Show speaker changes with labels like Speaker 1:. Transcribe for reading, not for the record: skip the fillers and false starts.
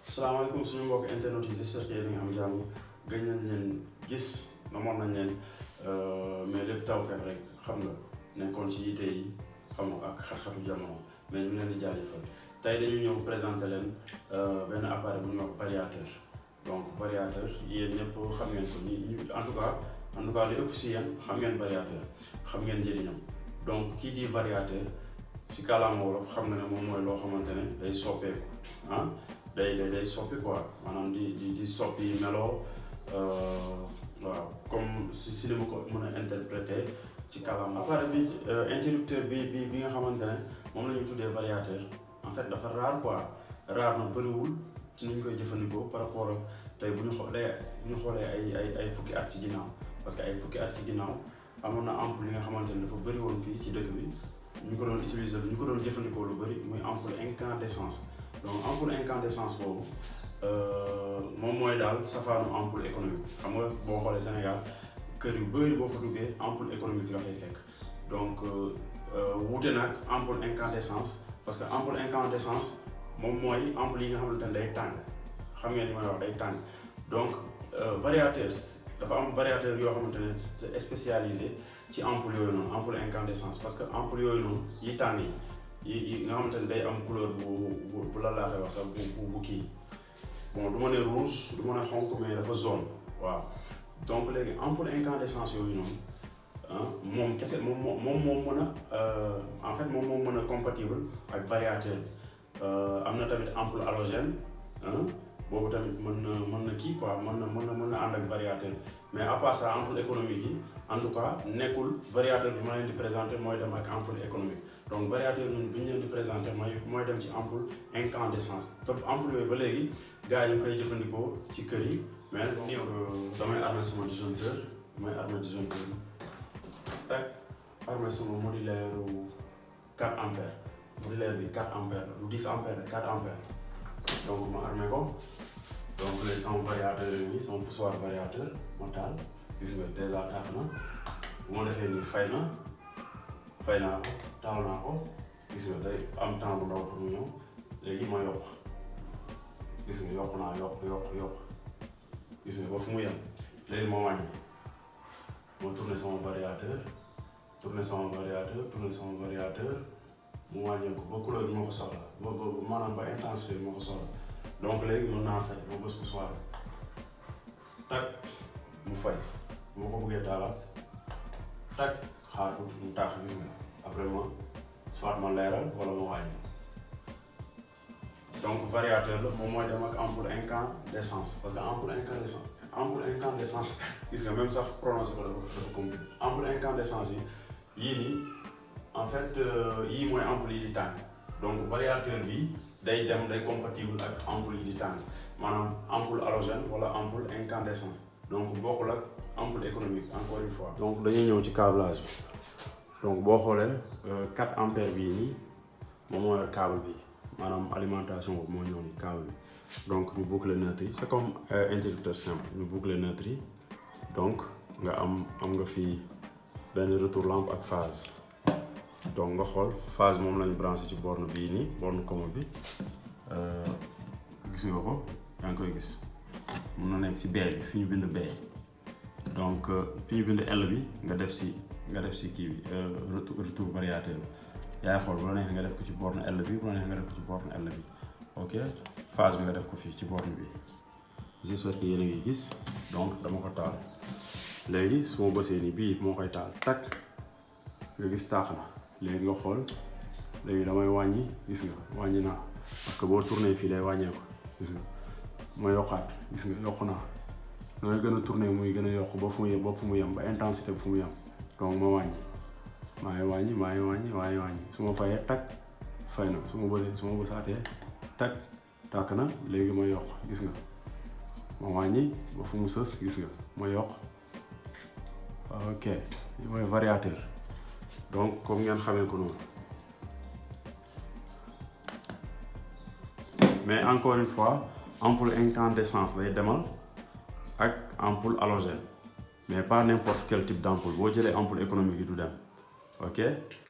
Speaker 1: salaamaaleykum suñu mbokk internet yi j'espère que yéen a ngi am jàmm gëj nañ leen gis namoon nañ leen mais lépp taw feex rek xam nga nekkoon ci yitte yi xam nga ak xat-xatu jamono mais ñu ngi leen di jaajëfal tey dañu ñëw présenter leen benn appareil bu ñuy wax variateur. Donc variateur yéen ñëpp xam ngeen ko ñu en tout cas li ëpp si yéen xam ngeen variateur xam ngeen njëriñam donc kii di variateur si kàllaama wolof xam nga ne moom mooy loo xamante ne day soppeeku ah day soppi quoi maanaam di soppi melo waaw comme si li ma ko mën a interpréter ci kàllaama. appareil bi interrupteur bi nga xamante ne moom la ñu tuddee variateur en fait dafa rare quoi rare na bëriwul ci ni ñu koy jëfandikoo par rapport ak tey bu ñu xoolee ay fukki at ci ginnaaw parce que ay fukki at ci ginnaaw amoon na ampoule yi nga xamante ne dafa bëri woon fii ci dëkk bi ñu ko doon utiliser ñu ko doon jëfandikoo lu bëri muy ampoule incandescence. Donc ampoule incandescence boobu moom mooy daal safaanu ampoule économique xam nga boo xoolee Sénégal kër yu bëri boo fa duggee ampoule économique nga fay fekk donc wuute nag ampoule incandescence parce que ampoule incandescence moom mooy ampoule yi nga xamante ne day tàng xam ngeen li may wax day tàng donc variateur dafa am variateur yoo xamante ne c'est spécialisé ci ampoule yooyu noonu ampoule incandescence parce que ampoule yooyu noonu yi tàng yi nga xamante ne day am couleur bu la laa koy wax sax bu kii bon du ma ne rouge du ma ne xonk mais dafa jaune waaw donc léegi ampoule incandescence yooyu noonu moom kese moom mën a en fait moom moo mën a compatible ak variateur bi am na tamit ampoule halogène boobu tamit mën na kii quoi mën na ànd ak variateur bi mais à part ça ampoule économique yi en tout cas nekkul variateur bi ma leen di présenter mooy dem ak ampoule économique donc variateur ñun bu ñu leen di présenter mooy dem ci ampoule incandescence te ampoule yooyu ba léegi gars yi ñu koy jëfandikoo ci kër yi mais damay armé sama disjoncteur tak armé sama modulaire 4 ampères modulaire bi 4 ampères du 10 ampères 4 ampères donc ma armé ko donc les sama variateur yi nii sama poussoir variateur ma taal gis nga déjà tàkk na bu ma defee nii fay naa ko taal naa ko gis nga day am temps bu ndaw pour mu ñëw léegi ma yokk gis nga yokk naa yokk gis nga ba fu mu yem léegi ma wàññi ma tourné sama variateur mu wàññee ko ba couleur bi ma ko soxla ba maanaam ba intensité bi ma ko soxla donc léegi mën naa fay ma bës poussoir tak mu fay bu ma ko bëggee taalaat tak xaatu mu taax gis nga après soit ma leeral wala ma wàññi donc variateur la moom mooy dem ak ampoule incandescence parce que ampoule incandescence gis nga même sax prononcé ko dafa compliqué ampoule incandescence yi yii nii en fait yii mooy ampoule yi di tàng donc variateur bi day compatible ak ampoule yi di tàng maanaam ampoule halogène wala ampoule incandescence donc bokkul ak ampoule économique encore une fois. donc dañuy ñëw ci câblage bi donc boo xoolee 4 ampères bii nii moom mooy câble bi maanaam alimentation boobu moo ñëw nii câble bi donc ñu boucler neutre yi c'est comme interrupteur simple ñu boucler neutre yi donc nga am nga fii benn retour lampe ak phase donc nga xool phase moom lañu branché ci borne bii nii borne commode bi gis nga ko yaa ngi koy gis mun na nekk ci B bi fi ñu bind B donc fi ñu bind L bi nga def si kii bi retour variateur bi yaay xool bu la neexee nga def ko ci borne L bi bu la neexee nga def ko ci borne L bi ok phase bi nga def ko fii ci borne bi j'espère que yéen a ngi gis donc dama ko taal léegi su ma bësee nii bii moo koy taal takk nga gis taax na léegi nga xool léegi damay wàññi gis nga wàññi naa parce que boo tourné fii day wàññeeku gis nga ma yokkaat gis nga yokk naa nooy gën a tourné muy gën a yokk ba fu mu yem ba intensité bi fu mu yem donc ma wàññi maa ngi wàññi su ma fayee takk fay na su ma bësaatee takk tàkk na léegi ma yokk gis nga ma wàññi ba fu mu sës gis nga ma yokk ok li mooy variateur donc comme ngeen xamee ko noonu mais encore une fois ampoule incandescence lay demal ak ampoule halogène mais pas n'importe quel type d'ampoule boo jëlee ampoule économique yi du dem ok